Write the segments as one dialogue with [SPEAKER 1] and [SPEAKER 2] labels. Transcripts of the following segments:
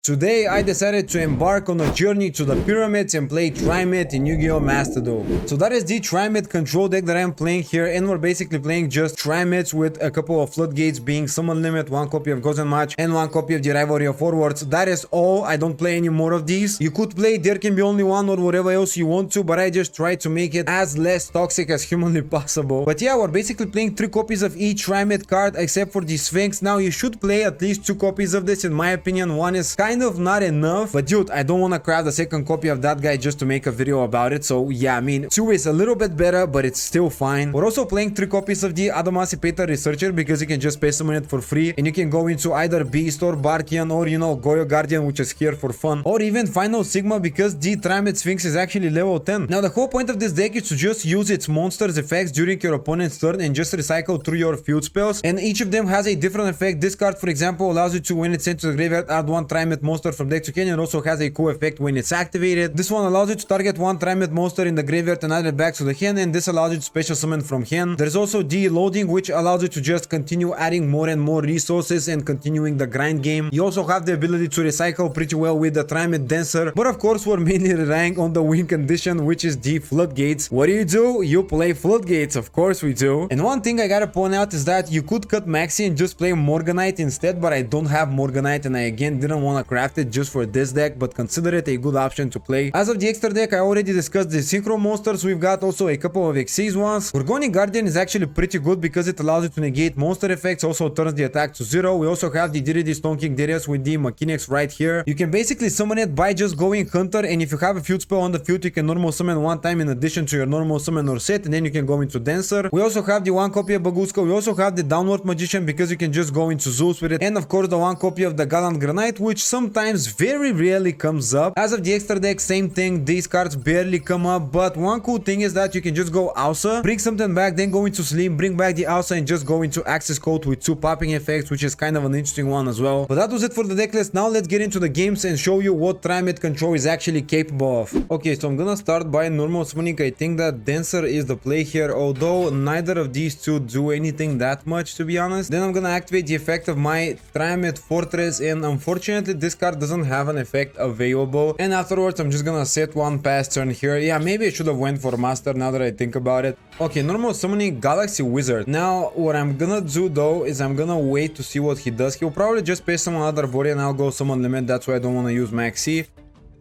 [SPEAKER 1] Today I decided to embark on a journey to the pyramids and play Triamid in Yu-Gi-Oh Master Duel. So that is the Triamid control deck that I'm playing here, and we're basically playing just Triamids with a couple of floodgates being Summon Limit, one copy of Gozen Match, and one copy of the Rivalry of Forwards. That is all. I don't play any more of these. You could play There Can Be Only One or whatever else you want to, but I just try to make it as less toxic as humanly possible. But yeah, we're basically playing 3 copies of each Triamid card except for the Sphinx. Now you should play at least 2 copies of this in my opinion. One is kind of not enough, but dude, I don't want to craft a second copy of that guy just to make a video about it. So yeah, I mean, 2 is a little bit better, but it's still fine. We're also playing 3 copies of the Adamasipeta Researcher because you can just pay summon it for free, and you can go into either Beast or Barkian or, you know, Goyo Guardian, which is here for fun, or even Final Sigma because the Triamid Sphinx is actually level 10. Now the whole point of this deck is to just use its monsters effects during your opponent's turn and just recycle through your field spells, and each of them has a different effect. This card, for example, allows you to, when it's sent to the graveyard, add 1 Triamid monster from deck to hand, and also has a cool effect when it's activated. This one allows you to target 1 Triamid monster in the graveyard and add it back to the hand, and this allows you to special summon from hand. There's also the loading, which allows you to just continue adding more and more resources and continuing the grind game. You also have the ability to recycle pretty well with the Triamid Dancer, but of course we're mainly relying on the win condition, which is the floodgates. What do? You play floodgates, of course we do. And one thing I gotta point out is that you could cut Maxi and just play Morganite instead, but I don't have Morganite, and I again didn't want to craft it just for this deck, but consider it a good option to play. As of the extra deck, I already discussed the Synchro monsters. We've got also a couple of Xyz ones. Gorgoni Guardian is actually pretty good because it allows you to negate monster effects, also turns the attack to 0. We also have the Dirity Stone King Darius with the Machinex right here. You can basically summon it by just going Hunter, and if you have a field spell on the field, you can normal summon 1 time in addition to your normal summon or set, and then you can go into Dancer. We also have the 1 copy of Baguska. We also have the Downward Magician because you can just go into Zeus with it, and of course the 1 copy of the Gallant Granite, which sometimes very rarely comes up. As of the extra deck, same thing, these cards barely come up, but one cool thing is that you can just go Ausa, bring something back, then go into Slim, bring back the Ausa, and just go into Access Code with 2 popping effects, which is kind of an interesting one as well. But that was it for the deck list. Now let's get into the games and show you what Triamid control is actually capable of. Okay, so I'm gonna start by normal summoning. I think that Dancer is the play here, although neither of these two do anything that much, to be honest. Then I'm gonna activate the effect of my Triamid Fortress, and unfortunately this card doesn't have an effect available, and afterwards I'm just gonna set 1 past turn here. Yeah, maybe I should have went for Master now that I think about it. Okay, normal summoning Galaxy Wizard. Now what I'm gonna do though is I'm gonna wait to see what he does. He'll probably just pay some other body and I'll go Summon Limit. That's why I don't want to use Maxi.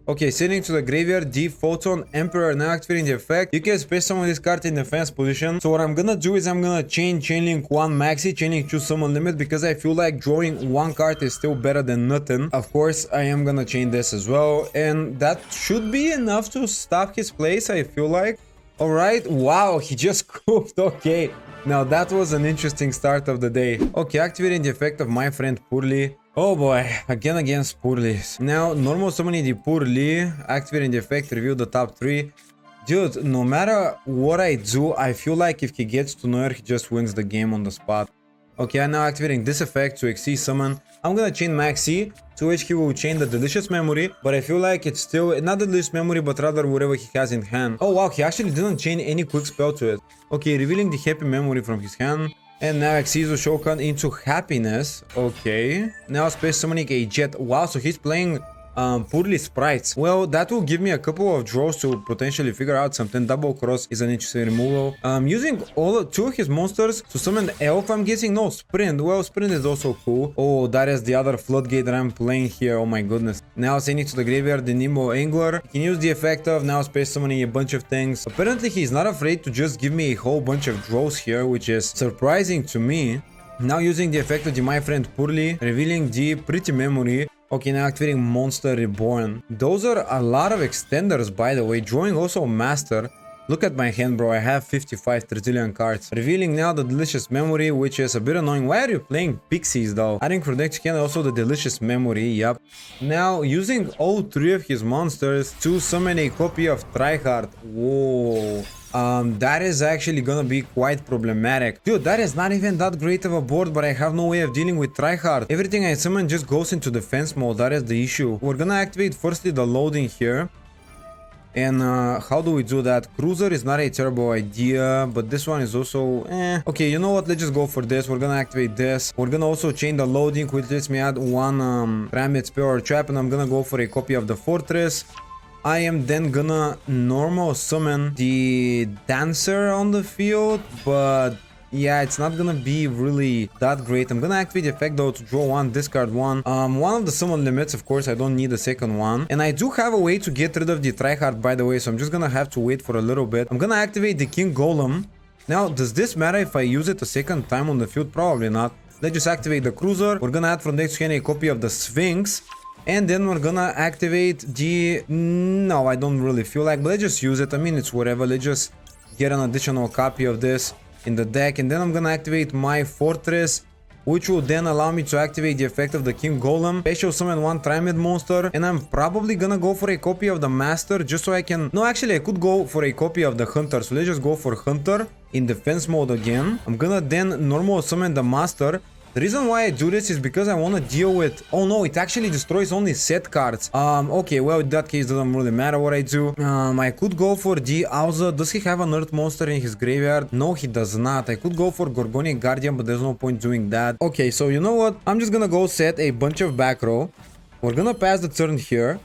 [SPEAKER 1] Okay, sending to the graveyard the Photon Emperor. Now activating the effect. You can space summon this card in defense position. So what I'm gonna do is I'm gonna chainlink 1 Maxi, chainlink 2 Summon Limit, because I feel like drawing 1 card is still better than nothing. Of course, I am gonna chain this as well, and that should be enough to stop his place, I feel like. Alright, wow, he just cooked. Okay, now that was an interesting start of the day. Okay, activating the effect of my friend Purli. Oh boy, again against Purli. Now, normal summoning the Purli, activating the effect, review the top 3. Dude, no matter what I do, I feel like if he gets to Noir, he just wins the game on the spot. Okay, I'm now activating this effect to XC summon. I'm gonna chain Maxi, to which he will chain the Delicious Memory, but I feel like it's still not the Delicious Memory, but rather whatever he has in hand. Oh wow, he actually didn't chain any quick spell to it. Okay, revealing the Happy Memory from his hand. And now Exizo Shokan into Happiness. Okay. Now space summoning a Jet. Wow, so he's playing Purely Sprites. Well, that will give me a couple of draws to potentially figure out something. Double Cross is an interesting removal. Using 2 of his monsters to summon Elf, I'm guessing. No, Sprint. Well, Sprint is also cool. Oh, that is the other floodgate that I'm playing here. Oh my goodness. Now sending to the graveyard the Nimbo Angler. He can use the effect of now space summoning a bunch of things. Apparently, he's not afraid to just give me a whole bunch of draws here, which is surprising to me. Now using the effect of the My Friend Purli, revealing the Pretty Memory. Okay, now activating Monster Reborn. Those are a lot of extenders, by the way. Drawing also Master. Look at my hand, bro. I have 55 trillion cards. Revealing now the Delicious Memory, which is a bit annoying. Why are you playing Pixies, though? Adding for next hand also the Delicious Memory. Yep. Now, using all 3 of his monsters to summon a copy of Tryhard. Whoa. That is actually gonna be quite problematic. Dude, that is not even that great of a board, but I have no way of dealing with Tryhard. Everything I summon just goes into defense mode. That is the issue. We're gonna activate firstly the loading here. And how do we do that? Cruiser is not a terrible idea, but this one is also okay, you know what? Let's just go for this. We're gonna activate this. We're gonna also chain the loading, which lets me add one Triamid spell or trap, and I'm gonna go for a copy of the fortress. I am then gonna normal summon the dancer on the field, but yeah, it's not gonna be really that great. I'm gonna activate the effect though to draw one, discard one. One of the summon limits, of course, I don't need a second one. And I do have a way to get rid of the tryhard, by the way, so I'm just gonna have to wait for a little bit. I'm gonna activate the King Golem. Now, does this matter if I use it a second time on the field? Probably not. Let's just activate the cruiser. We're gonna add from next to hand a copy of the Sphinx. And then we're gonna activate the... No, I don't really feel like, but let's just use it. I mean, it's whatever. Let's just get an additional copy of this in the deck. And then I'm gonna activate my fortress, which will then allow me to activate the effect of the King Golem. Special summon one Triamid monster. And I'm probably gonna go for a copy of the Master, just so I can... No, actually, I could go for a copy of the Hunter. So let's just go for Hunter in defense mode again. I'm gonna then normal summon the Master. The reason why I do this is because I want to deal with... Oh no, it actually destroys only set cards. Okay, well, in that case, doesn't really matter what I do. I could go for the Auza. Does he have an Earth monster in his graveyard? No, he does not. I could go for Gorgonian Guardian, but there's no point doing that. Okay, so you know what? I'm just gonna go set a bunch of back row. We're gonna pass the turn here.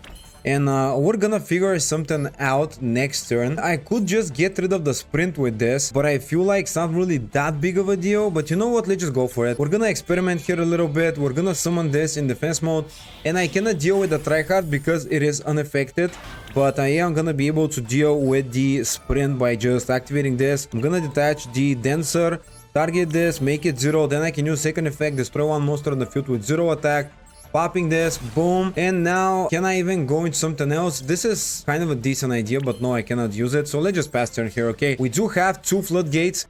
[SPEAKER 1] And we're gonna figure something out next turn. I could just get rid of the sprint with this, but I feel like it's not really that big of a deal. But you know what? Let's just go for it. We're gonna experiment here a little bit. We're gonna summon this in defense mode. And I cannot deal with the tryhard because it is unaffected. But I am gonna be able to deal with the sprint by just activating this. I'm gonna detach the Dancer, target this, make it 0. Then I can use second effect, destroy one monster on the field with 0 attack. Popping this, boom. And now, can I even go into something else? This is kind of a decent idea, but no, I cannot use it. So let's just pass turn here, okay? We do have 2 floodgates.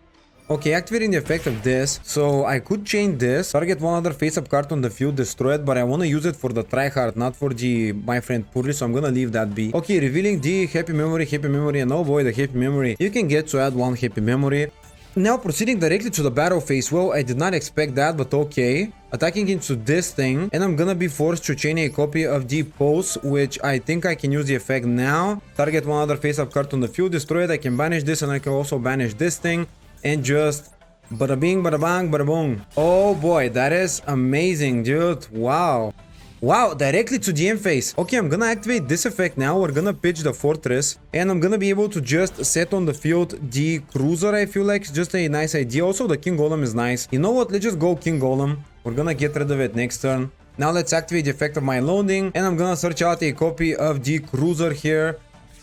[SPEAKER 1] Okay, activating the effect of this. So I could chain this, target one other face-up card on the field, destroy it, but I want to use it for the tryhard, not for the my friend Purri, so I'm gonna leave that be. Okay, revealing the happy memory, and oh boy, the happy memory. You can get to add 1 happy memory. Now proceeding directly to the battle phase. Well, I did not expect that, but okay. Attacking into this thing, and I'm gonna be forced to chain a copy of the Pulse, which I think I can use the effect now. Target one other face-up card on the field, destroy it. I can banish this, and I can also banish this thing, and just bada bing, bada bang, bada boom. Oh boy, that is amazing, dude. Wow. Wow, directly to the end phase. Okay, I'm gonna activate this effect now. We're gonna pitch the fortress, and I'm gonna be able to just set on the field the cruiser. I feel like it's just a nice idea. Also, the King Golem is nice. You know what? Let's just go King Golem. We're gonna get rid of it next turn. Now let's activate the effect of my loading, and I'm gonna search out a copy of the cruiser here.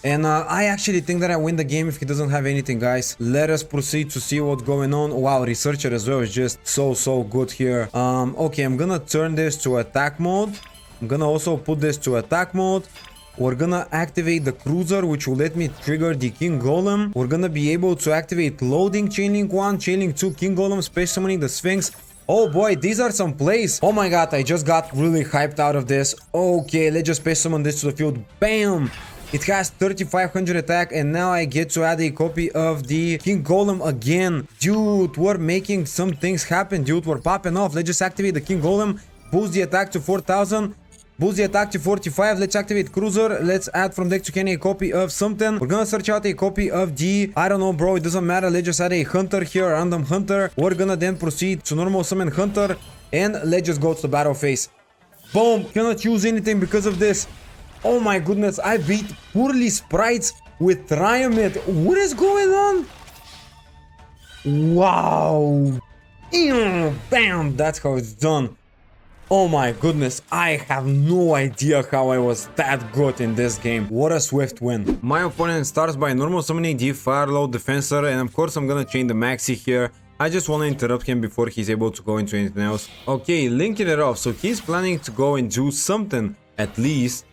[SPEAKER 1] And I actually think that I win the game if he doesn't have anything, guys. Let us proceed to see what's going on. Wow, Researcher as well is just so good here. Okay, I'm gonna turn this to attack mode. I'm gonna also put this to attack mode. We're gonna activate the cruiser, which will let me trigger the King Golem. We're gonna be able to activate loading, chainlink 1, chainlink 2, King Golem, special summoning the Sphinx. Oh boy, these are some plays. Oh my god, I just got really hyped out of this. Okay, let's just special summon this to the field. Bam! It has 3500 attack, and now I get to add a copy of the King Golem again. Dude, we're making some things happen, dude. We're popping off. Let's just activate the King Golem, boost the attack to 4000. Boost the attack to 45. Let's activate cruiser. Let's add from deck to Kenny a copy of something. We're gonna search out a copy of the... I don't know, bro. It doesn't matter. Let's just add a hunter here, a random hunter. We're gonna then proceed to normal summon hunter. And let's just go to the battle phase. Boom. Cannot use anything because of this. Oh my goodness. I beat poorly sprites with Triamid. What is going on? Wow. Bam. That's how it's done. Oh my goodness, I have no idea how I was that good in this game. What a swift win. My opponent starts by normal summoning the Firelord Defensor, and of course I'm gonna chain the Maxi here. I just wanna interrupt him before he's able to go into anything else. Okay, linking it off, so he's planning to go and do something, at least.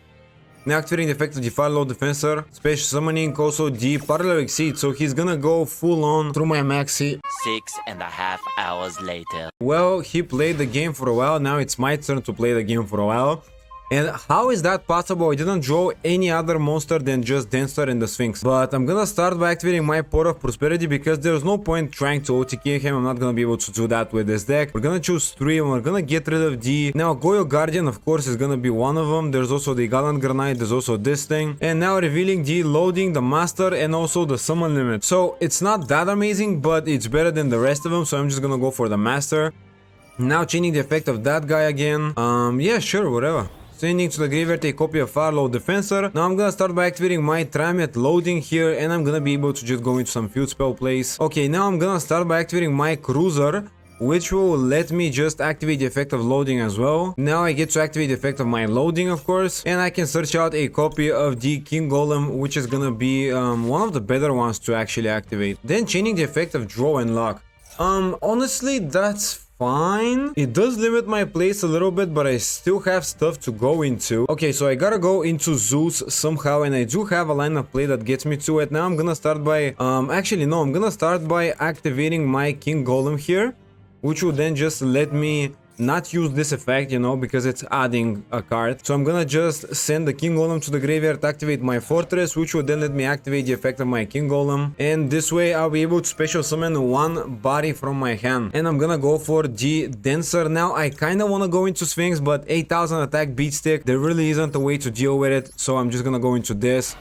[SPEAKER 1] Now activating the effect of the Firelord Defensor, special summoning also the Parallel Exceed, so he's gonna go full on through my Maxi.
[SPEAKER 2] 6.5 hours later.
[SPEAKER 1] Well, he played the game for a while, now it's my turn to play the game for a while. And how is that possible? I didn't draw any other monster than just Dancer and the Sphinx. But I'm gonna start by activating my Pot of Prosperity because there's no point trying to OTK him. I'm not gonna be able to do that with this deck. We're gonna choose 3 and we're gonna get rid of D. Now Goyo Guardian of course is gonna be one of them. There's also the Gallant Granite, there's also this thing. And now revealing D, loading the Master and also the Summon Limit. So it's not that amazing, but it's better than the rest of them. So I'm just gonna go for the Master. Now changing the effect of that guy again. Yeah, sure, whatever. Sending to the graveyard a copy of Farlow Defensor. Now I'm gonna start by activating my Triamid loading here and I'm gonna be able to just go into some field spell plays. Okay, now I'm gonna start by activating my Cruiser, which will let me just activate the effect of loading as well. Now I get to activate the effect of my loading, of course, and I can search out a copy of the King Golem, which is gonna be one of the better ones to actually activate. Then changing the effect of draw and lock. Honestly, that's fine. It does limit my plays a little bit, but I still have stuff to go into. Okay, so I gotta go into Zeus somehow, and I do have a line of play that gets me to it. Now I'm gonna start by actually no, I'm gonna start by activating my King Golem here, which will then just let me not use this effect, you know, because it's adding a card. So I'm gonna just send the King Golem to the graveyard, activate my Fortress, which will then let me activate the effect of my King Golem. And this way I'll be able to special summon one body from my hand. And I'm gonna go for the Dancer. Now I kinda wanna go into Sphinx, but 8000 attack beat stick, there really isn't a way to deal with it. So I'm just gonna go into this.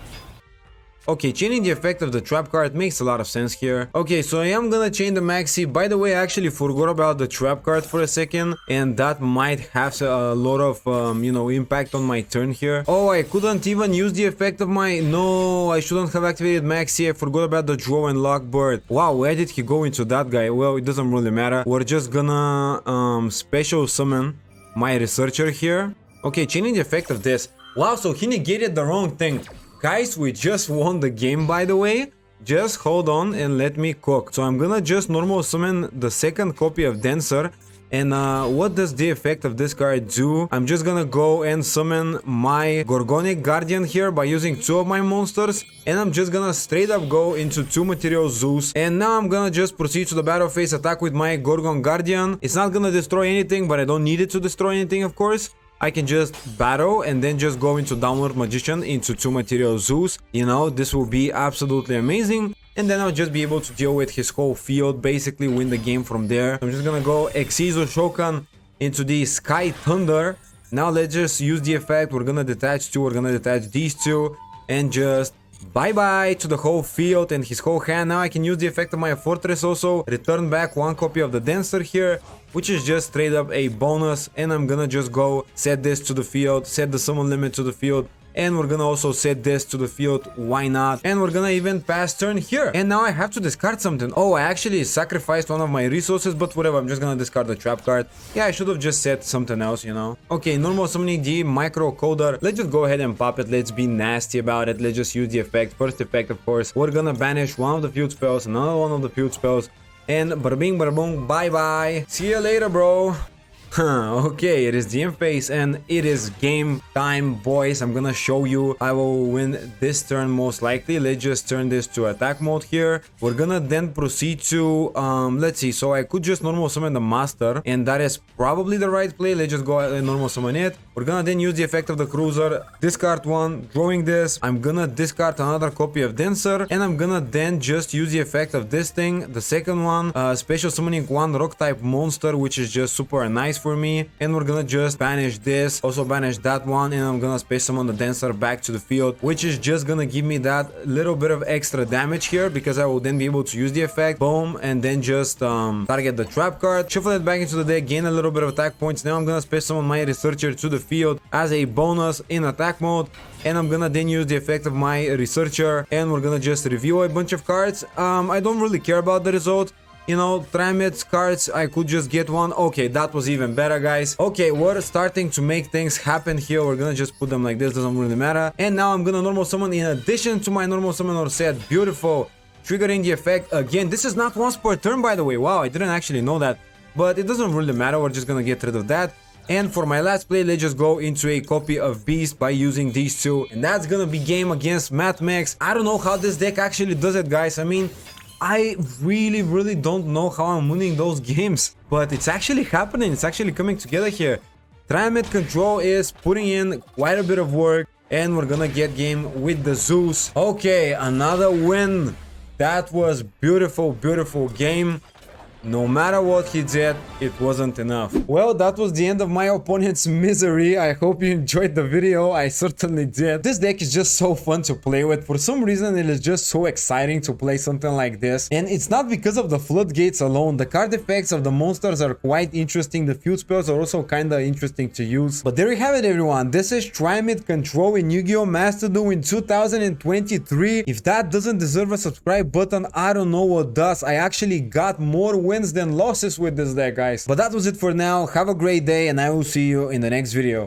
[SPEAKER 1] Okay, chaining the effect of the trap card makes a lot of sense here. Okay, so I am gonna chain the Maxi. By the way, I actually forgot about the trap card for a second, and that might have a lot of, you know, impact on my turn here. Oh, I couldn't even use the effect of my... No, I shouldn't have activated Maxi. I forgot about the draw and lock bird. Wow, where did he go into that guy? Well, it doesn't really matter. We're just gonna special summon my Researcher here. Okay, chaining the effect of this. Wow, so he negated the wrong thing. Guys, we just won the game, by the way. Just hold on and let me cook. So I'm gonna just normal summon the second copy of Dancer. And what does the effect of this card do? I'm just gonna go and summon my Gorgonic Guardian here by using 2 of my monsters. And I'm just gonna straight up go into 2 material Zeus. And now I'm gonna just proceed to the battle phase, attack with my Gorgon Guardian. It's not gonna destroy anything, but I don't need it to destroy anything, of course. I can just battle and then just go into Downward Magician into 2 material Zeus. You know, this will be absolutely amazing. And then I'll just be able to deal with his whole field, basically win the game from there. I'm just gonna go Exizo Shokan into the Sky Thunder. Now let's just use the effect. We're gonna detach 2, we're gonna detach these 2 and just bye-bye to the whole field and his whole hand. Now I can use the effect of my Fortress also. Return back 1 copy of the Dancer here, which is just straight up a bonus. And I'm gonna just go set this to the field, set the summon limit to the field. And we're gonna also set this to the field, why not? And we're gonna even pass turn here. And now I have to discard something. Oh, I actually sacrificed one of my resources, but whatever, I'm just gonna discard the trap card. Yeah, I should have just set something else, you know. Okay, normal summoning the Micro Coder. Let's just go ahead and pop it. Let's be nasty about it. Let's just use the effect. First effect, of course, we're gonna banish one of the field spells, another one of the field spells. And bada bing, bada boom, bye bye. See you later, bro. Okay, it is the end phase and it is game time, boys. I'm gonna show you. I will win this turn most likely. Let's just turn this to attack mode here. We're gonna then proceed to let's see. So I could just normal summon the Master, and that is probably the right play. Let's just go ahead and normal summon it. We're gonna then use the effect of the Cruiser, discard 1, drawing this. I'm gonna discard another copy of Dancer, and I'm gonna then just use the effect of this thing, the second one, special summoning 1 rock type monster, which is just super nice for me. And we're gonna just banish this, also banish that one, and I'm gonna space summon the Dancer back to the field, which is just gonna give me that little bit of extra damage here, because I will then be able to use the effect, boom, and then just target the trap card, shuffle it back into the deck, gain a little bit of attack points. Now I'm gonna space summon my Researcher to the field as a bonus in attack mode, and I'm gonna then use the effect of my Researcher, and we're gonna just review a bunch of cards. I don't really care about the result. You know, Triamid's cards, I could just get one. Okay, that was even better, guys. Okay, we're starting to make things happen here. We're gonna just put them like this, doesn't really matter. And now I'm gonna normal summon in addition to my normal summoner set. Beautiful. Triggering the effect again. This is not once per turn, by the way. Wow, I didn't actually know that. But it doesn't really matter. We're just gonna get rid of that. And for my last play, let's just go into a copy of Beast by using these 2. And that's gonna be game against Matt Max. I don't know how this deck actually does it, guys. I mean, I really don't know how I'm winning those games, but it's actually happening. It's actually coming together here. Triamid Control is putting in quite a bit of work, and we're gonna get game with the Zeus. Okay, another win. That was beautiful, beautiful game. No matter what he did, it wasn't enough. Well, that was the end of my opponent's misery. I hope you enjoyed the video. I certainly did. This deck is just so fun to play with. For some reason, it is just so exciting to play something like this. And it's not because of the floodgates alone. The card effects of the monsters are quite interesting. The field spells are also kinda interesting to use. But there you have it, everyone. This is Triamid Control in Yu-Gi-Oh Master Duel in 2023. If that doesn't deserve a subscribe button, I don't know what does. I actually got more wins than losses with this deck, guys. But that was it for now. Have a great day, and I will see you in the next video.